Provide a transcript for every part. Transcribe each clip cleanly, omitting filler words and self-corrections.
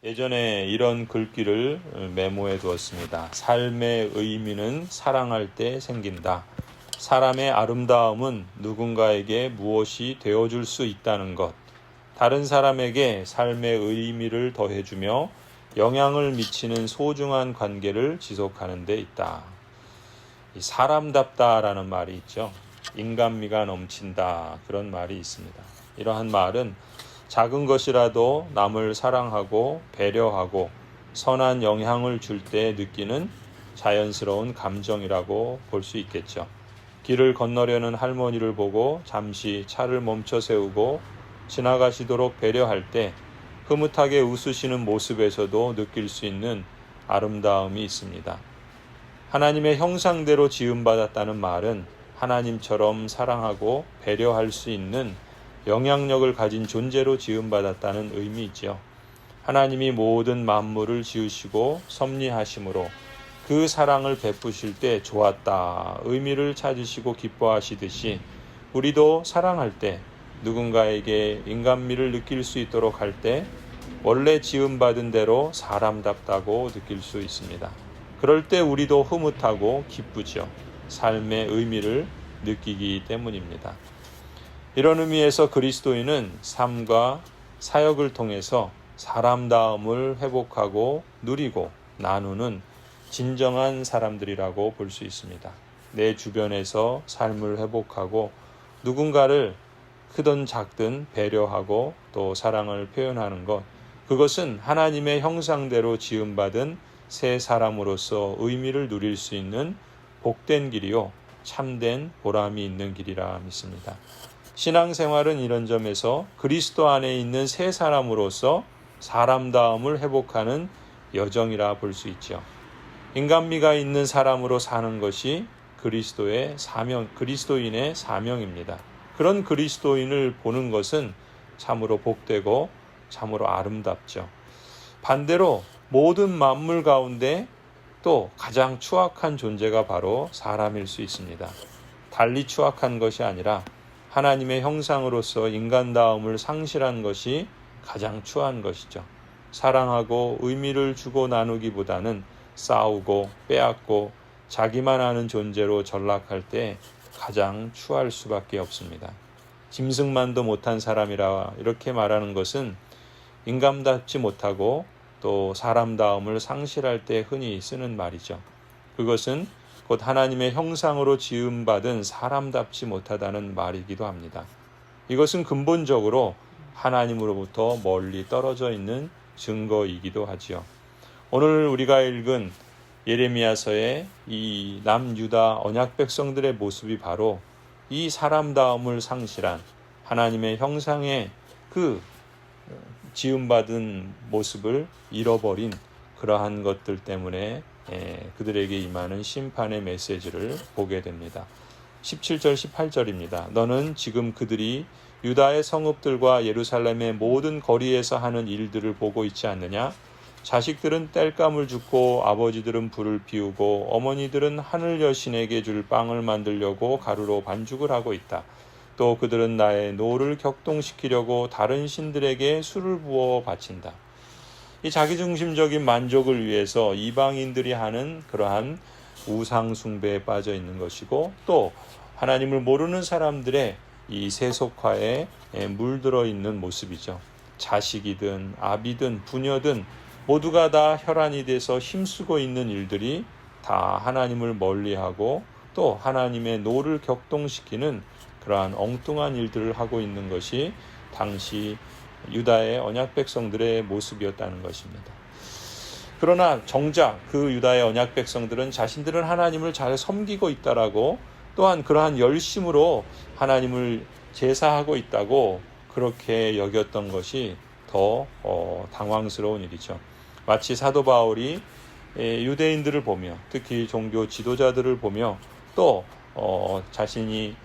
예전에 이런 글귀를 메모해 두었습니다. 삶의 의미는 사랑할 때 생긴다. 사람의 아름다움은 누군가에게 무엇이 되어줄 수 있다는 것. 다른 사람에게 삶의 의미를 더해주며 영향을 미치는 소중한 관계를 지속하는 데 있다. 사람답다라는 말이 있죠. 인간미가 넘친다. 그런 말이 있습니다. 이러한 말은 작은 것이라도 남을 사랑하고 배려하고 선한 영향을 줄 때 느끼는 자연스러운 감정이라고 볼 수 있겠죠. 길을 건너려는 할머니를 보고 잠시 차를 멈춰 세우고 지나가시도록 배려할 때 흐뭇하게 웃으시는 모습에서도 느낄 수 있는 아름다움이 있습니다. 하나님의 형상대로 지음받았다는 말은 하나님처럼 사랑하고 배려할 수 있는 영향력을 가진 존재로 지음받았다는 의미이지요. 하나님이 모든 만물을 지으시고 섭리하심으로 그 사랑을 베푸실 때 좋았다 의미를 찾으시고 기뻐하시듯이 우리도 사랑할 때 누군가에게 인간미를 느낄 수 있도록 할 때 원래 지음받은 대로 사람답다고 느낄 수 있습니다. 그럴 때 우리도 흐뭇하고 기쁘죠. 삶의 의미를 느끼기 때문입니다. 이런 의미에서 그리스도인은 삶과 사역을 통해서 사람다움을 회복하고 누리고 나누는 진정한 사람들이라고 볼 수 있습니다. 내 주변에서 삶을 회복하고 누군가를 크든 작든 배려하고 또 사랑을 표현하는 것, 그것은 하나님의 형상대로 지음받은 새 사람으로서 의미를 누릴 수 있는 복된 길이요 참된 보람이 있는 길이라 믿습니다. 신앙생활은 이런 점에서 그리스도 안에 있는 새 사람으로서 사람다움을 회복하는 여정이라 볼 수 있죠. 인간미가 있는 사람으로 사는 것이 그리스도인의 사명입니다. 그런 그리스도인을 보는 것은 참으로 복되고 참으로 아름답죠. 반대로 모든 만물 가운데 또 가장 추악한 존재가 바로 사람일 수 있습니다. 달리 추악한 것이 아니라 하나님의 형상으로서 인간다움을 상실한 것이 가장 추한 것이죠. 사랑하고 의미를 주고 나누기보다는 싸우고 빼앗고 자기만 아는 존재로 전락할 때 가장 추할 수밖에 없습니다. 짐승만도 못한 사람이라 이렇게 말하는 것은 인간답지 못하고 또 사람다움을 상실할 때 흔히 쓰는 말이죠. 그것은 곧 하나님의 형상으로 지음받은 사람답지 못하다는 말이기도 합니다. 이것은 근본적으로 하나님으로부터 멀리 떨어져 있는 증거이기도 하지요. 오늘 우리가 읽은 예레미야서의 이 남유다 언약 백성들의 모습이 바로 이 사람다움을 상실한 하나님의 형상의 그 지음받은 모습을 잃어버린 그러한 것들 때문에 그들에게 임하는 심판의 메시지를 보게 됩니다. 17절 18절입니다. 너는 지금 그들이 유다의 성읍들과 예루살렘의 모든 거리에서 하는 일들을 보고 있지 않느냐? 자식들은 땔감을 줍고 아버지들은 불을 피우고 어머니들은 하늘 여신에게 줄 빵을 만들려고 가루로 반죽을 하고 있다. 또 그들은 나의 노를 격동시키려고 다른 신들에게 술을 부어 바친다. 이 자기중심적인 만족을 위해서 이방인들이 하는 그러한 우상 숭배에 빠져 있는 것이고 또 하나님을 모르는 사람들의 이 세속화에 물들어 있는 모습이죠. 자식이든 아비든 부녀든 모두가 다 혈안이 돼서 힘쓰고 있는 일들이 다 하나님을 멀리하고 또 하나님의 노를 격동시키는 그러한 엉뚱한 일들을 하고 있는 것이 당시 유다의 언약 백성들의 모습이었다는 것입니다. 그러나 정작 그 유다의 언약 백성들은 자신들은 하나님을 잘 섬기고 있다라고 또한 그러한 열심으로 하나님을 제사하고 있다고 그렇게 여겼던 것이 더 당황스러운 일이죠. 마치 사도 바울이 유대인들을 보며 특히 종교 지도자들을 보며 또 자신이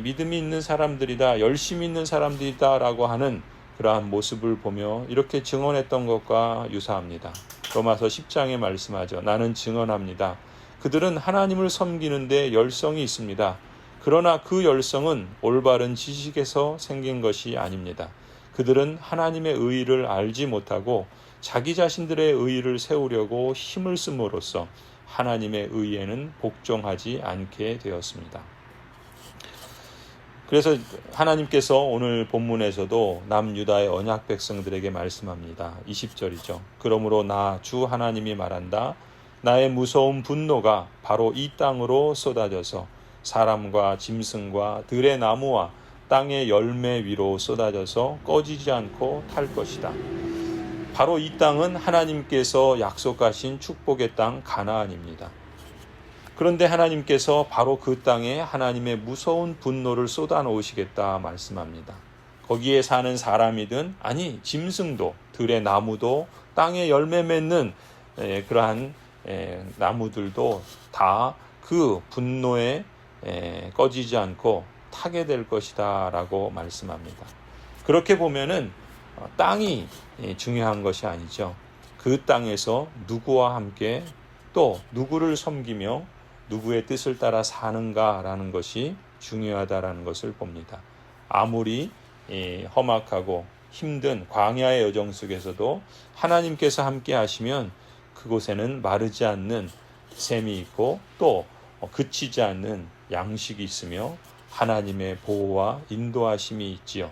믿음이 있는 사람들이다, 열심히 있는 사람들이다 라고 하는 그러한 모습을 보며 이렇게 증언했던 것과 유사합니다. 로마서 10장에 말씀하죠. 나는 증언합니다. 그들은 하나님을 섬기는데 열성이 있습니다. 그러나 그 열성은 올바른 지식에서 생긴 것이 아닙니다. 그들은 하나님의 의의를 알지 못하고 자기 자신들의 의의를 세우려고 힘을 씀으로써 하나님의 의에는 복종하지 않게 되었습니다. 그래서 하나님께서 오늘 본문에서도 남유다의 언약 백성들에게 말씀합니다. 20절이죠. 그러므로 나 주 하나님이 말한다. 나의 무서운 분노가 바로 이 땅으로 쏟아져서 사람과 짐승과 들의 나무와 땅의 열매 위로 쏟아져서 꺼지지 않고 탈 것이다. 바로 이 땅은 하나님께서 약속하신 축복의 땅 가나안입니다. 그런데 하나님께서 바로 그 땅에 하나님의 무서운 분노를 쏟아놓으시겠다 말씀합니다. 거기에 사는 사람이든 아니 짐승도 들의 나무도 땅에 열매 맺는 그러한 나무들도 다 그 분노에 꺼지지 않고 타게 될 것이다 라고 말씀합니다. 그렇게 보면은 땅이 중요한 것이 아니죠. 그 땅에서 누구와 함께 또 누구를 섬기며 누구의 뜻을 따라 사는가라는 것이 중요하다라는 것을 봅니다. 아무리 험악하고 힘든 광야의 여정 속에서도 하나님께서 함께 하시면 그곳에는 마르지 않는 샘이 있고 또 그치지 않는 양식이 있으며 하나님의 보호와 인도하심이 있지요.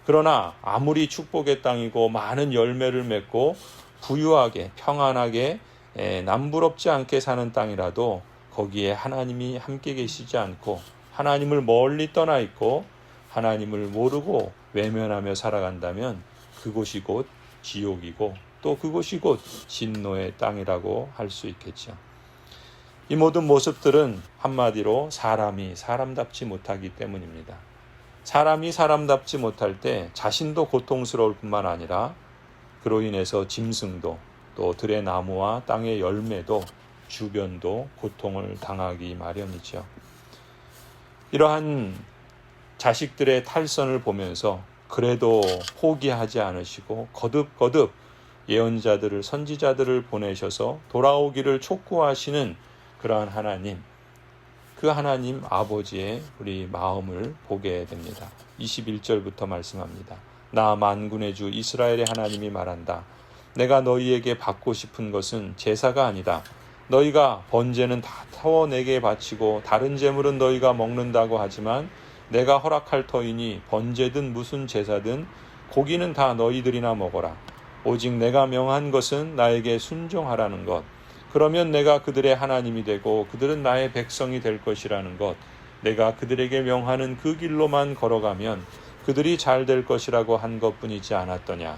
그러나 아무리 축복의 땅이고 많은 열매를 맺고 부유하게 평안하게 남부럽지 않게 사는 땅이라도 거기에 하나님이 함께 계시지 않고 하나님을 멀리 떠나 있고 하나님을 모르고 외면하며 살아간다면 그곳이 곧 지옥이고 또 그곳이 곧 진노의 땅이라고 할 수 있겠죠. 이 모든 모습들은 한마디로 사람이 사람답지 못하기 때문입니다. 사람이 사람답지 못할 때 자신도 고통스러울 뿐만 아니라 그로 인해서 짐승도 또 들의 나무와 땅의 열매도 주변도 고통을 당하기 마련이죠. 이러한 자식들의 탈선을 보면서 그래도 포기하지 않으시고 거듭거듭 예언자들을 선지자들을 보내셔서 돌아오기를 촉구하시는 그러한 하나님, 그 하나님 아버지의 우리 마음을 보게 됩니다. 21절부터 말씀합니다. 나 만군의 주 이스라엘의 하나님이 말한다. 내가 너희에게 받고 싶은 것은 제사가 아니다. 너희가 번제는 다 태워 내게 바치고 다른 제물은 너희가 먹는다고 하지만 내가 허락할 터이니 번제든 무슨 제사든 고기는 다 너희들이나 먹어라. 오직 내가 명한 것은 나에게 순종하라는 것. 그러면 내가 그들의 하나님이 되고 그들은 나의 백성이 될 것이라는 것. 내가 그들에게 명하는 그 길로만 걸어가면 그들이 잘 될 것이라고 한 것뿐이지 않았더냐.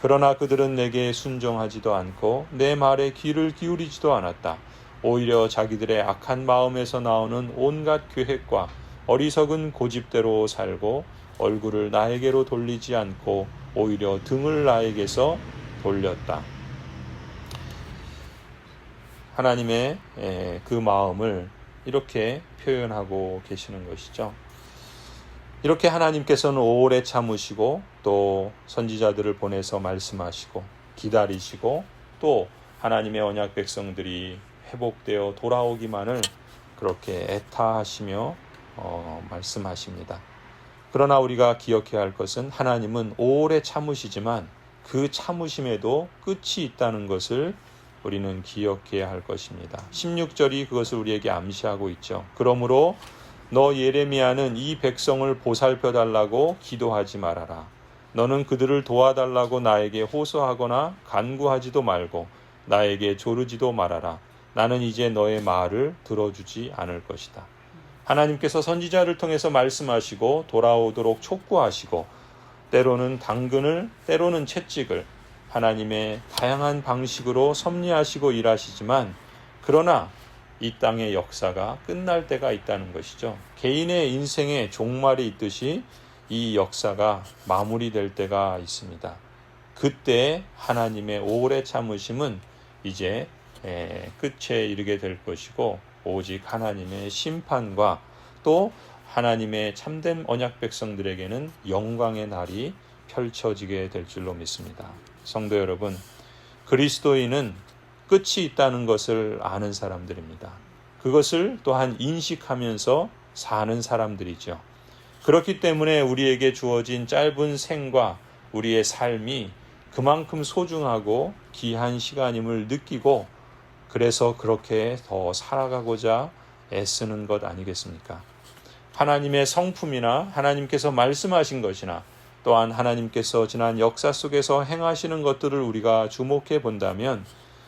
그러나 그들은 내게 순종하지도 않고 내 말에 귀를 기울이지도 않았다. 오히려 자기들의 악한 마음에서 나오는 온갖 계획과 어리석은 고집대로 살고 얼굴을 나에게로 돌리지 않고 오히려 등을 나에게서 돌렸다. 하나님의 그 마음을 이렇게 표현하고 계시는 것이죠. 이렇게 하나님께서는 오래 참으시고 또 선지자들을 보내서 말씀하시고 기다리시고 또 하나님의 언약 백성들이 회복되어 돌아오기만을 그렇게 애타하시며 말씀하십니다. 그러나 우리가 기억해야 할 것은 하나님은 오래 참으시지만 그 참으심에도 끝이 있다는 것을 우리는 기억해야 할 것입니다. 16절이 그것을 우리에게 암시하고 있죠. 그러므로 너 예레미야는 이 백성을 보살펴달라고 기도하지 말아라. 너는 그들을 도와달라고 나에게 호소하거나 간구하지도 말고 나에게 조르지도 말아라. 나는 이제 너의 말을 들어주지 않을 것이다. 하나님께서 선지자를 통해서 말씀하시고 돌아오도록 촉구하시고 때로는 당근을 때로는 채찍을 하나님의 다양한 방식으로 섭리하시고 일하시지만 그러나 이 땅의 역사가 끝날 때가 있다는 것이죠. 개인의 인생에 종말이 있듯이 이 역사가 마무리될 때가 있습니다. 그때 하나님의 오래 참으심은 이제 끝에 이르게 될 것이고 오직 하나님의 심판과 또 하나님의 참된 언약 백성들에게는 영광의 날이 펼쳐지게 될 줄로 믿습니다. 성도 여러분, 그리스도인은 끝이 있다는 것을 아는 사람들입니다. 그것을 또한 인식하면서 사는 사람들이죠. 그렇기 때문에 우리에게 주어진 짧은 생과 우리의 삶이 그만큼 소중하고 귀한 시간임을 느끼고 그래서 그렇게 더 살아가고자 애쓰는 것 아니겠습니까? 하나님의 성품이나 하나님께서 말씀하신 것이나 또한 하나님께서 지난 역사 속에서 행하시는 것들을 우리가 주목해 본다면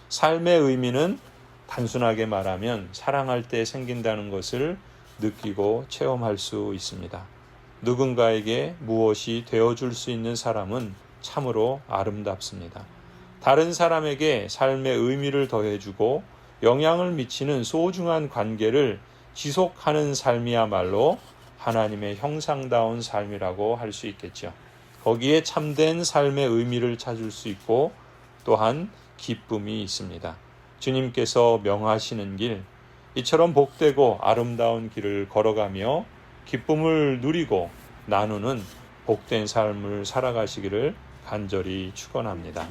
삶의 의미는 단순하게 말하면 사랑할 때 생긴다는 것을 느끼고 체험할 수 있습니다. 누군가에게 무엇이 되어줄 수 있는 사람은 참으로 아름답습니다. 다른 사람에게 삶의 의미를 더해주고 영향을 미치는 소중한 관계를 지속하는 삶이야말로 하나님의 형상다운 삶이라고 할 수 있겠죠. 거기에 참된 삶의 의미를 찾을 수 있고 또한 기쁨이 있습니다. 주님께서 명하시는 길, 이처럼 복되고 아름다운 길을 걸어가며 기쁨을 누리고 나누는 복된 삶을 살아가시기를 간절히 축원합니다.